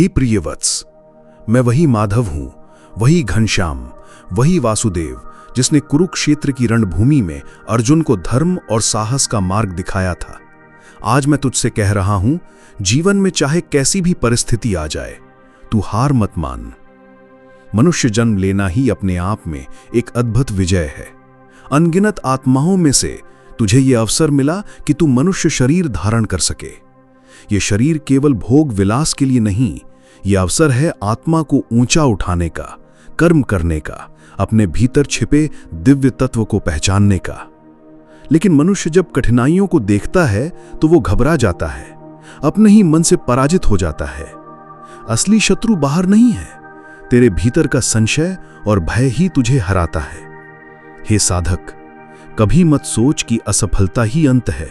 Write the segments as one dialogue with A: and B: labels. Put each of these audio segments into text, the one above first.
A: हे प्रिय वत्स, मैं वही माधव हूं, वही घनश्याम, वही वासुदेव जिसने कुरुक्षेत्र की रणभूमि में अर्जुन को धर्म और साहस का मार्ग दिखाया था। आज मैं तुझसे कह रहा हूं, जीवन में चाहे कैसी भी परिस्थिति आ जाए, तू हार मत मान। मनुष्य जन्म लेना ही अपने आप में एक अद्भुत विजय है। अनगिनत आत्माओं में से तुझे यह अवसर मिला कि तू मनुष्य शरीर धारण कर सके। ये शरीर केवल भोग विलास के लिए नहीं, यह अवसर है आत्मा को ऊंचा उठाने का, कर्म करने का, अपने भीतर छिपे दिव्य तत्व को पहचानने का। लेकिन मनुष्य जब कठिनाइयों को देखता है तो वो घबरा जाता है, अपने ही मन से पराजित हो जाता है। असली शत्रु बाहर नहीं है, तेरे भीतर का संशय और भय ही तुझे हराता है। हे साधक, कभी मत सोच कि असफलता ही अंत है।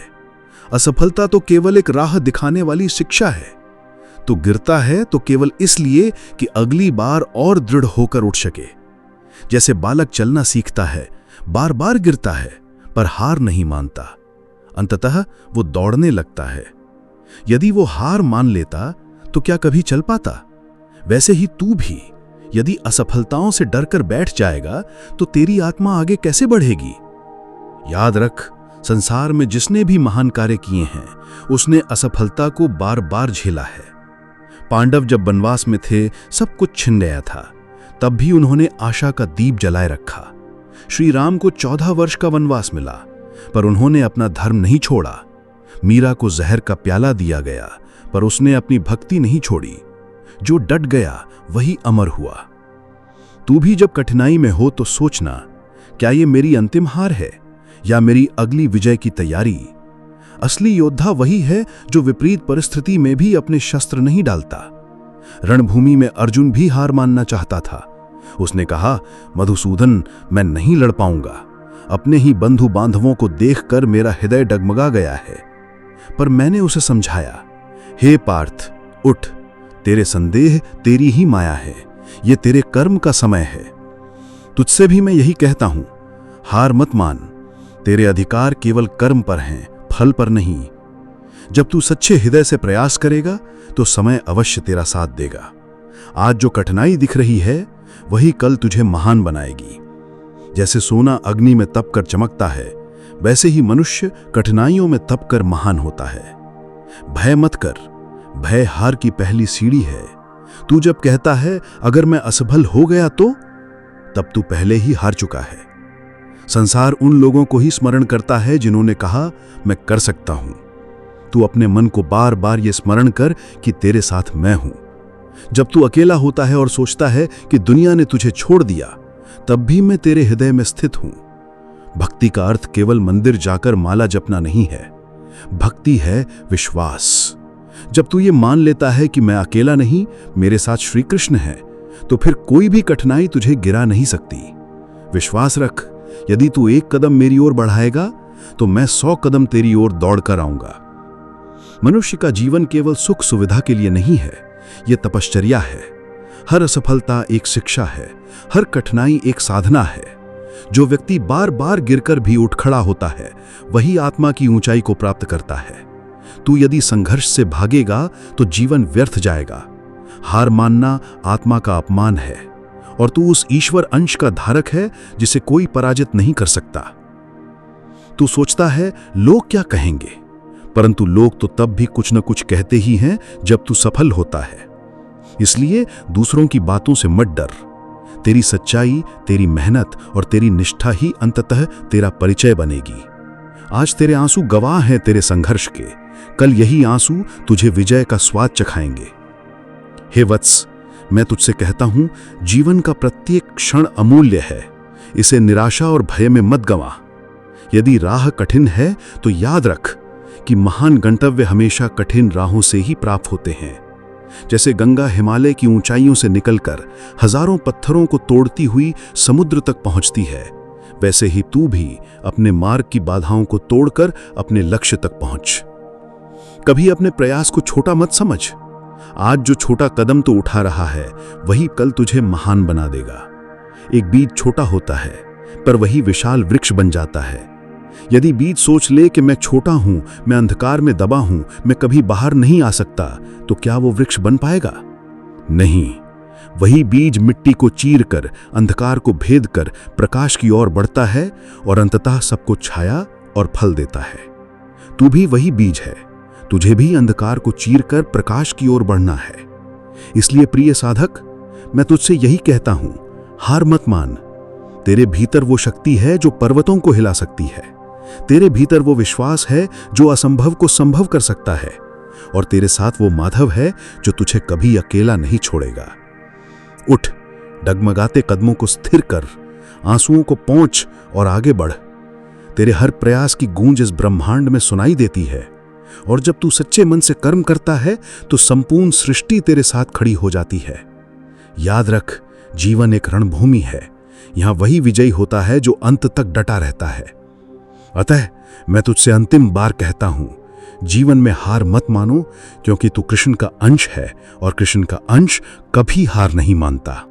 A: असफलता तो केवल एक राह दिखाने वाली शिक्षा है। तू गिरता है तो केवल इसलिए कि अगली बार और दृढ़ होकर उठ सके। जैसे बालक चलना सीखता है, बार बार गिरता है पर हार नहीं मानता, अंततः वो दौड़ने लगता है। यदि वो हार मान लेता तो क्या कभी चल पाता? वैसे ही तू भी यदि असफलताओं से डरकर बैठ जाएगा तो तेरी आत्मा आगे कैसे बढ़ेगी? याद रख, संसार में जिसने भी महान कार्य किए हैं उसने असफलता को बार बार झेला है। पांडव जब वनवास में थे, सब कुछ छिन गया था, तब भी उन्होंने आशा का दीप जलाए रखा। श्री राम को 14 वर्ष का वनवास मिला, पर उन्होंने अपना धर्म नहीं छोड़ा। मीरा को जहर का प्याला दिया गया, पर उसने अपनी भक्ति नहीं छोड़ी। जो डट गया वही अमर हुआ। तू भी जब कठिनाई में हो तो सोचना, क्या ये मेरी अंतिम हार है या मेरी अगली विजय की तैयारी? असली योद्धा वही है जो विपरीत परिस्थिति में भी अपने शस्त्र नहीं डालता। रणभूमि में अर्जुन भी हार मानना चाहता था। उसने कहा, मधुसूदन, मैं नहीं लड़ पाऊंगा। अपने ही बंधु बांधवों को देखकर मेरा हृदय डगमगा गया है। पर मैंने उसे समझाया, हे पार्थ, उठ, तेरे संदेह तेरी ही माया है, ये तेरे कर्म का समय है। तुझसे भी मैं यही कहता हूं, हार मत मान। तेरे अधिकार केवल कर्म पर हैं, फल पर नहीं। जब तू सच्चे हृदय से प्रयास करेगा तो समय अवश्य तेरा साथ देगा। आज जो कठिनाई दिख रही है वही कल तुझे महान बनाएगी। जैसे सोना अग्नि में तपकर चमकता है, वैसे ही मनुष्य कठिनाइयों में तपकर महान होता है। भय मत कर, भय हार की पहली सीढ़ी है। तू जब कहता है अगर मैं असफल हो गया तो, तब तू पहले ही हार चुका है। संसार उन लोगों को ही स्मरण करता है जिन्होंने कहा, मैं कर सकता हूं। तू अपने मन को बार बार यह स्मरण कर कि तेरे साथ मैं हूं। जब तू अकेला होता है और सोचता है कि दुनिया ने तुझे छोड़ दिया, तब भी मैं तेरे हृदय में स्थित हूं। भक्ति का अर्थ केवल मंदिर जाकर माला जपना नहीं है। भक्ति है विश्वास। जब तू ये मान लेता है कि मैं अकेला नहीं, मेरे साथ श्री कृष्ण है, तो फिर कोई भी कठिनाई तुझे गिरा नहीं सकती। विश्वास रख, यदि तू एक कदम मेरी ओर बढ़ाएगा तो मैं 100 कदम तेरी ओर दौड़कर आऊंगा। मनुष्य का जीवन केवल सुख सुविधा के लिए नहीं है, यह तपश्चर्या है। हर असफलता एक शिक्षा है, हर कठिनाई एक साधना है। जो व्यक्ति बार बार गिरकर भी उठ खड़ा होता है, वही आत्मा की ऊंचाई को प्राप्त करता है। तू यदि संघर्ष से भागेगा तो जीवन व्यर्थ जाएगा। हार मानना आत्मा का अपमान है, और तू उस ईश्वर अंश का धारक है जिसे कोई पराजित नहीं कर सकता। तू सोचता है लोग क्या कहेंगे, परंतु लोग तो तब भी कुछ न कुछ कहते ही हैं जब तू सफल होता है। इसलिए दूसरों की बातों से मत डर। तेरी सच्चाई, तेरी मेहनत और तेरी निष्ठा ही अंततः तेरा परिचय बनेगी। आज तेरे आंसू गवाह हैं तेरे संघर्ष के, कल यही आंसू तुझे विजय का स्वाद चखाएंगे। हे वत्स, मैं तुझसे कहता हूं, जीवन का प्रत्येक क्षण अमूल्य है। इसे निराशा और भय में मत गंवा। यदि राह कठिन है तो याद रख कि महान गंतव्य हमेशा कठिन राहों से ही प्राप्त होते हैं। जैसे गंगा हिमालय की ऊंचाइयों से निकलकर हजारों पत्थरों को तोड़ती हुई समुद्र तक पहुंचती है, वैसे ही तू भी अपने मार्ग की बाधाओं को तोड़कर अपने लक्ष्य तक पहुंच। कभी अपने प्रयास को छोटा मत समझ। आज जो छोटा कदम तो उठा रहा है, वही कल तुझे महान बना देगा। एक बीज छोटा होता है, पर वही विशाल वृक्ष बन जाता है। यदि बीज सोच ले कि मैं छोटा हूं, मैं अंधकार में दबा हूं, मैं कभी बाहर नहीं आ सकता, तो क्या वो वृक्ष बन पाएगा? नहीं, वही बीज मिट्टी को चीर कर, अंधकार को भेद कर प्रकाश की ओर बढ़ता है और अंततः सबको छाया और फल देता है। तू भी वही बीज है। तुझे भी अंधकार को चीर कर प्रकाश की ओर बढ़ना है। इसलिए प्रिय साधक, मैं तुझसे यही कहता हूं, हार मत मान। तेरे भीतर वो शक्ति है जो पर्वतों को हिला सकती है। तेरे भीतर वो विश्वास है जो असंभव को संभव कर सकता है। और तेरे साथ वो माधव है जो तुझे कभी अकेला नहीं छोड़ेगा। उठ, डगमगाते कदमों को स्थिर कर, आंसुओं को पोंछ और आगे बढ़। तेरे हर प्रयास की गूंज इस ब्रह्मांड में सुनाई देती है। और जब तू सच्चे मन से कर्म करता है तो संपूर्ण सृष्टि तेरे साथ खड़ी हो जाती है। याद रख, जीवन एक रणभूमि है। यहां वही विजयी होता है जो अंत तक डटा रहता है। अतः मैं तुझसे अंतिम बार कहता हूं, जीवन में हार मत मानो, क्योंकि तू कृष्ण का अंश है और कृष्ण का अंश कभी हार नहीं मानता।